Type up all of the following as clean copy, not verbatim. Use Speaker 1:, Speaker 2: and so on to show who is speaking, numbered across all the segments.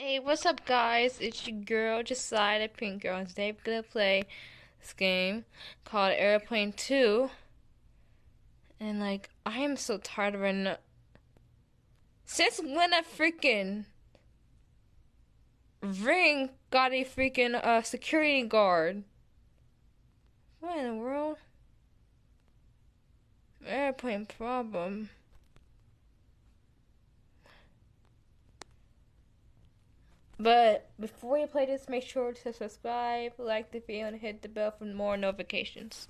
Speaker 1: Hey, what's up, guys? It's your girl, Josiah, the Pink Girl, and today we're gonna play this game called Airplane 2. And, I am so tired of it. Since when a freaking ring got a freaking security guard? What in the world? Airplane problem. But before you play this, make sure to subscribe, like the video, and hit the bell for more notifications.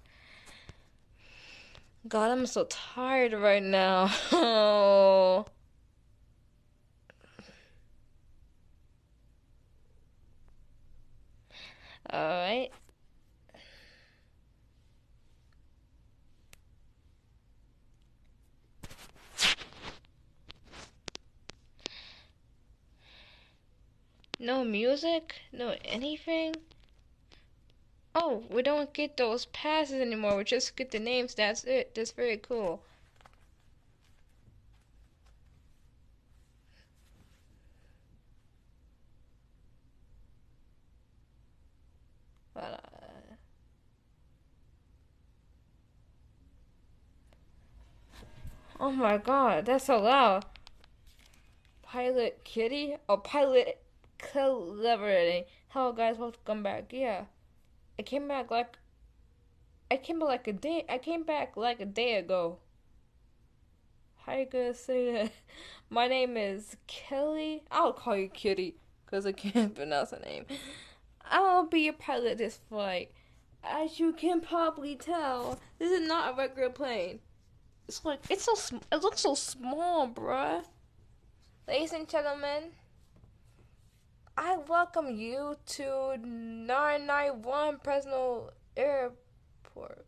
Speaker 1: God, I'm so tired right now. Alright. No music? No anything? Oh, we don't get those passes anymore. We just get the names. That's it. That's very cool. But, oh my god, that's so loud. Pilot Kitty? Oh, Pilot Celebrity. Hello guys, welcome back. Yeah. I came back like I came back like a day ago. How you gonna say that? My name is Kelly. I'll call you Kitty, because I can't pronounce the name. I'll be your pilot this flight. As you can probably tell, this is not a regular plane. It looks so small, bruh. Ladies and gentlemen, I welcome you to 991 President Airport.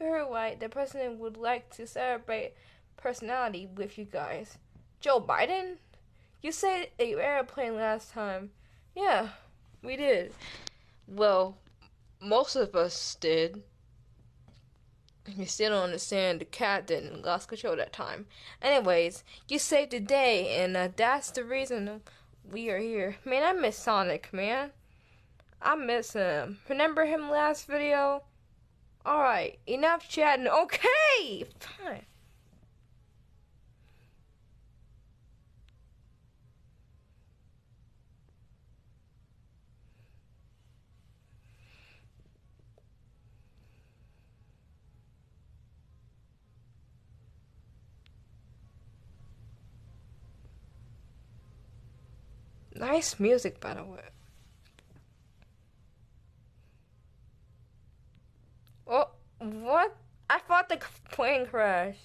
Speaker 1: You're right. The president would like to celebrate personality with you guys. Joe Biden? You said a airplane last time. Yeah, we did. Well, most of us did. You still don't understand the captain lost control that time. Anyways, you saved the day, and that's the reason we are here. Man, I miss Sonic, man. I miss him. Remember him last video? Alright, enough chatting. Okay! Fine. Nice music, by the way. Oh, what? I thought the plane crashed.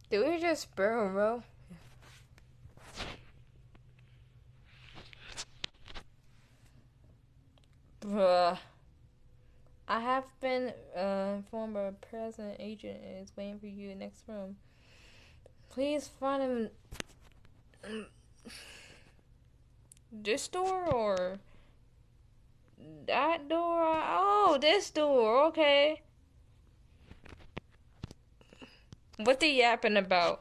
Speaker 1: Did we just barrel roll? Bruh. I have been informed by a present agent and is waiting for you in the next room. Please find him. This door or that door? Oh, this door. Okay. What they yapping about?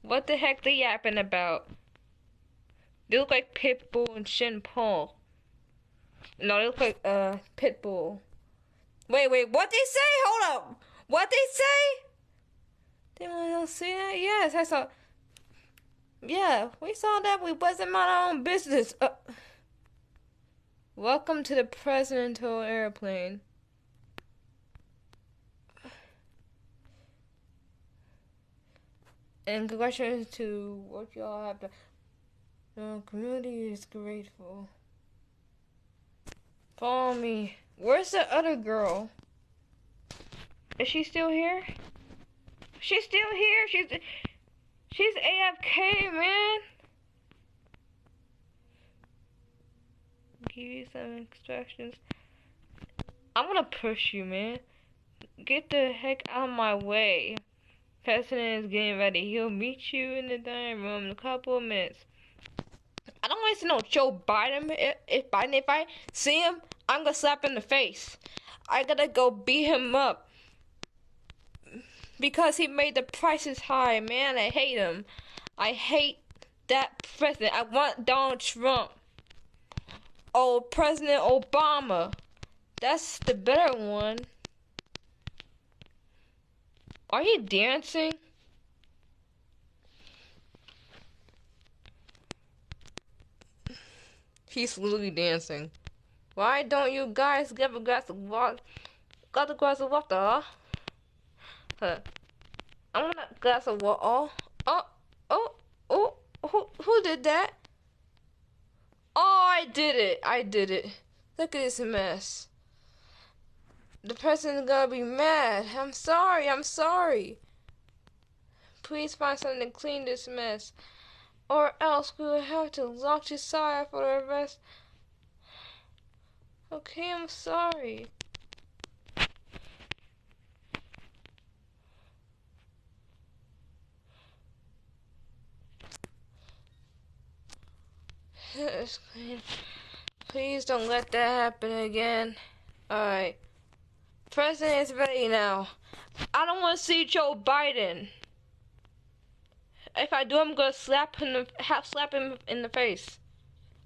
Speaker 1: What the heck they yapping about? They look like Pitbull and Shin Paul. No, they look like Pitbull. Wait, what they say? Hold up. What they say? They don't see that? Yes, I saw. Yeah, we saw that. We wasn't mind our own business. Welcome to the presidential airplane. And congratulations to what y'all have done. The community is grateful. Follow me. Where's the other girl? Is she still here? She's still here. She's AFK, man. Give you some instructions. I'm gonna push you, man. Get the heck out of my way. President is getting ready. He'll meet you in the dining room in a couple of minutes. I don't want to know Joe Biden. If I see him, I'm gonna slap him in the face. I gotta go beat him up because he made the prices high, man. I hate him. I hate that president. I want Donald Trump. Oh, President Obama. That's the better one. Are you dancing? He's literally dancing. Why don't you guys get a glass of water? Got a glass of water? Huh. I want a glass of water. Who did that? Oh, I did it. I did it. Look at this mess. The person's gonna be mad. I'm sorry. I'm sorry. Please find something to clean this mess. Or else we will have to lock Josiah for the rest. Okay, I'm sorry. Please don't let that happen again. Alright. President is ready now. I don't want to see Joe Biden. If I do, I'm gonna slap him in the face.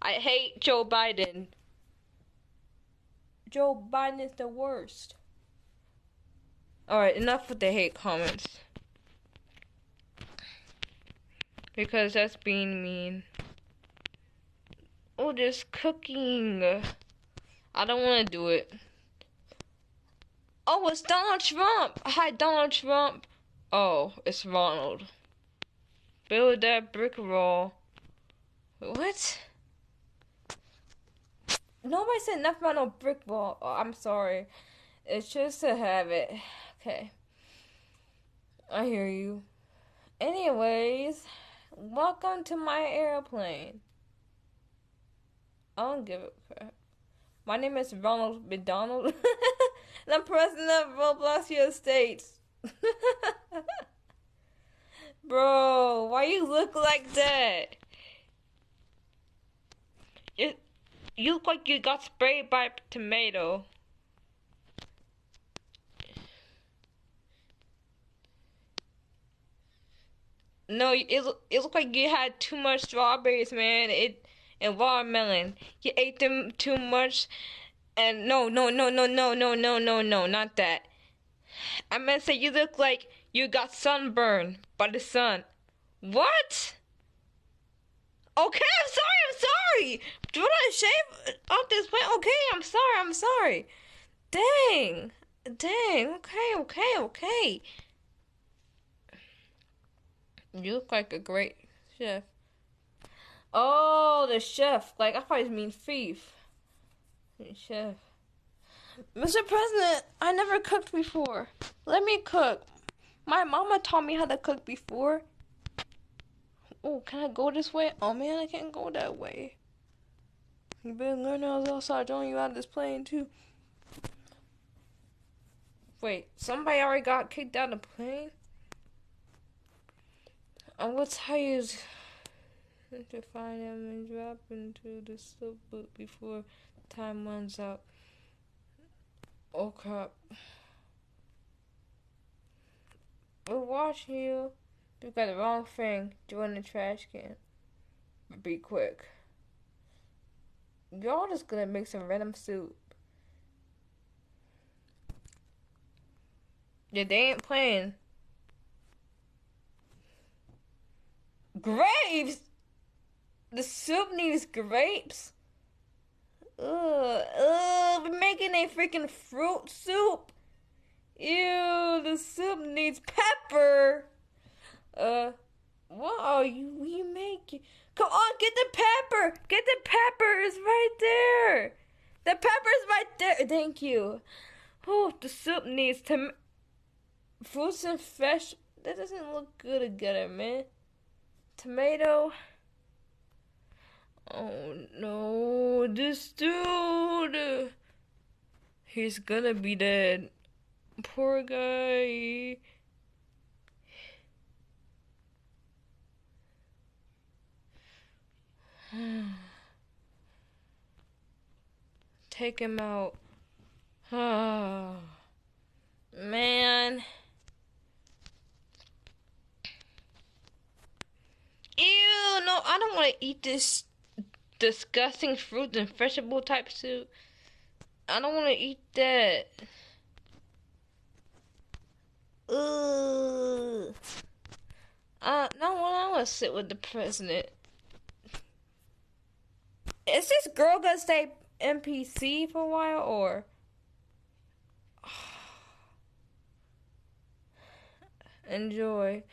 Speaker 1: I hate Joe Biden. Joe Biden is the worst. Alright, enough with the hate comments. Because that's being mean. Oh, there's cooking. I don't want to do it. Oh, it's Donald Trump. Hi, Donald Trump. Oh, it's Ronald. Build that brick wall. What? Nobody said nothing about no brick wall. Oh, I'm sorry. It's just a habit. Okay. I hear you. Anyways, welcome to my airplane. I don't give a crap. My name is Ronald McDonald. And I'm president of Roblox United States. Bro, why you look like that? You look like you got sprayed by a tomato. No, it looked like you had too much strawberries, man. And watermelon. You ate them too much. And no, not that. I meant to say you look like you got sunburned by the sun. What? Okay, I'm sorry. Do I shave off this point? Okay, I'm sorry. Dang. Okay. You look like a great chef. Oh, the chef. Like, I thought you mean thief. Chef. Mr. President, I never cooked before. Let me cook. My mama taught me how to cook before. Oh, can I go this way? Oh man, I can't go that way. You better learn how to start throwing you out of this plane too. Wait, somebody already got kicked out of the plane? I will tell you to find them and drop into the slip boot before time runs out. Oh crap. We're watching you. You got the wrong thing. Join the trash can. Be quick. Y'all just gonna make some random soup. Yeah, they ain't playing. Grapes? The soup needs grapes? We're making a freaking fruit soup? Ew, the soup needs pepper. What are you making? Come on, get the pepper! Get the pepper! It's right there! The pepper's right there! Thank you. Oh, the soup needs fruits and fresh. That doesn't look good together, man. Tomato. Oh no, this dude. He's gonna be dead. Poor guy. Take him out. want to eat this disgusting fruit and vegetable type soup. I don't want to eat that. Ugh. No, I want to sit with the president. Is this girl gonna stay NPC for a while, or? Enjoy.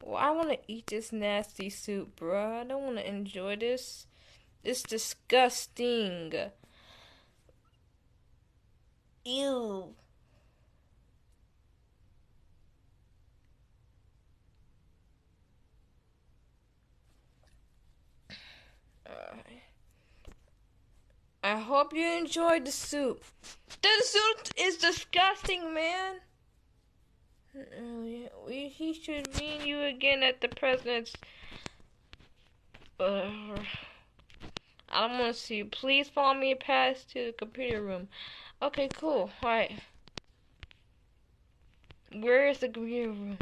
Speaker 1: Well, I want to eat this nasty soup, bruh. I don't want to enjoy this. It's disgusting. Ew. I hope you enjoyed the soup. The soup is disgusting, man. He should meet you again at the president's. I don't want to see you. Please follow me past to the computer room. Okay, cool. Alright. Where is the computer room?